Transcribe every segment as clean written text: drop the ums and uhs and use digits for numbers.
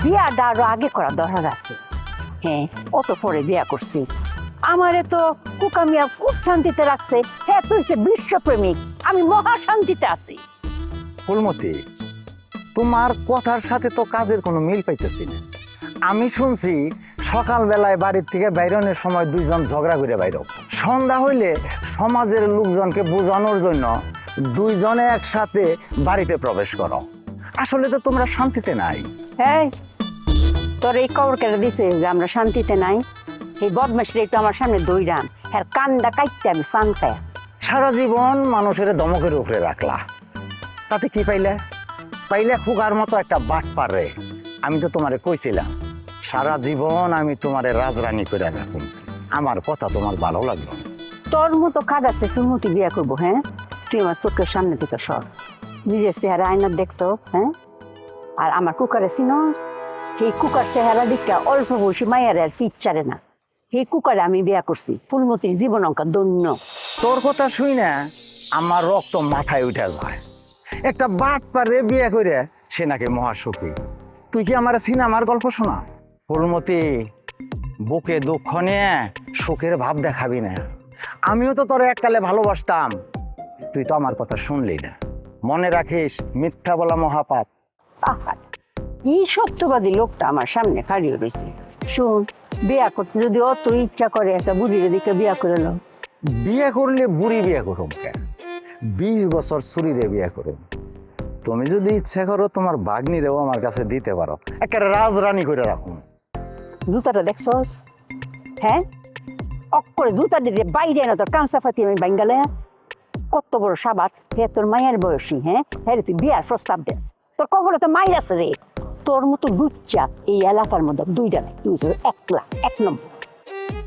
বিয়াটা আরো আগে করা দরকার আছে। হ্যাঁ, অত পরে বিয়া করছি। আমারে তো কুকামিয়া খুব শান্তিতে রাখছে। হ্যাঁ, তুই সে বিশ্বপ্রেমিক, আমি মহা শান্তিতে আছি। ফুলমতি, তোমার কথার সাথে তো কাজের কোনো মিল পাইতেছি না। আমি শুনছি সকালবেলায় বাড়ির থেকে বাইরনের সময় দুইজন ঝগড়া করে বাইর, সন্ধ্যা হইলে সমাজের লোকজনকে বোঝানোর জন্য দুইজনে একসাথে বাড়িতে প্রবেশ করো। আসলে তো তোমরা শান্তিতে নাই। হ্যাঁ, তোর এই খবর কেটে দিছে যে আমরা শান্তিতে নাই। এই বদমাসের একটু আমার সামনে দইরাম, হ্যাঁ কান্দা কাইতে আমি ফান খায়। সারা জীবন মানুষের দমকের উপরে রাখলা, তাতে কি পাইলে? পাইলে খুগার মতো একটা বাট পারে। আমি তো তোমারে কইছিলাম সারা জীবন আমি তোমারে রাজরানী করে রাখুন। আমার কথা তোমার ভালো লাগলো? তোর মতো কাগাছে সুমতি বিয়া করবো? হ্যাঁ, তুই আমার চোখের সামনে থেকে সর। নিজের চেহারা আয়নার দেখছো? হ্যাঁ, আর আমার কুকারে চিনো? এই কুকার চেহারা দিকটা অল্প বয়সী মায়ের আর ফিট চারে না। এই কুকারে আমি বিয়া করছি। ফুলমতির জীবন অঙ্কা দন্য। তোর কথা শুই না আমার রক্ত মাথায় উঠে যায়। একটা বাট পারে বিয়ে করে সে নাকি মহাসুখী। তুই কি আমার সিনেমার গল্প শোনা? ফুলমতি, বুকে দুঃখ নিয়ে সুখের ভাব দেখাবি না। আমিও তো তোর এককালে ভালোবাসতাম, তুই তো আমার কথা শুনলি না। মনে রাখিস, মিথ্যা বলা মহাপাপ। কি সত্যবাদী লোকটা আমার সামনে খাড়িয়ে রয়েছে। শোন, বিয়া করতে যদি অত ইচ্ছা করে একটা বুড়ির দিকে বিয়া করে লো। বিয়ে করলে বুড়ি বিয়ে করুম কেন? 20 বছর ছুরিরে বিয়ে করুম। তুমি যদি ইচ্ছা করো তোমার ভাগ্নিরেও আমার কাছে দিতে পারো, একটা রাজরানী করে রাখুন। জুতাটা দেখছস? হ্যাঁ, অক্করে জুতা দিয়ে বাইরে না তোর কাঁচা ফাতি আমি বাঙ্গালে। কত বড় সাবাত, হে তোর মায়ের বয়সী। হ্যাঁ হ্যাঁ, তুই বিয়ার প্রস্তাব দেস? তোর কবলে তো মাইর আছে রে। তোর মতো লুচ্চা এই এলাকার মধ্যে দুইটা নাই, তুই একলা, এক নম্বর।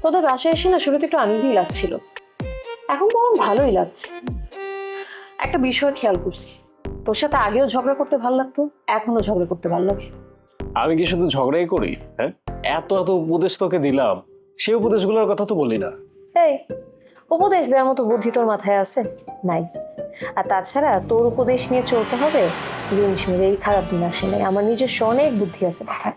তোদের বাসায় এসে না শুরুতে একটু আনইজি লাগছিল, এখন বরং ভালোই লাগছে। একটা বিষয় খেয়াল করছি, তোর সাথে আগেও ঝগড়া করতে ভালো লাগতো, এখনো ঝগড়া করতে ভালো লাগে। আমি কি শুধু ঝগড়াই করি? হ্যাঁ, এত এত উপদেশ তোকে দিলাম, সেই উপদেশগুলোর কথা তো বলি না। এই উপদেশ দেওয়ার মতো বুদ্ধি তোর মাথায় আছে? নাই। আর তাছাড়া তোর উপদেশ নিয়ে চলতে হবে রিমঝিমের এই খারাপ দিন আসে নাই, আমার নিজস্ব অনেক বুদ্ধি আছে মাথায়।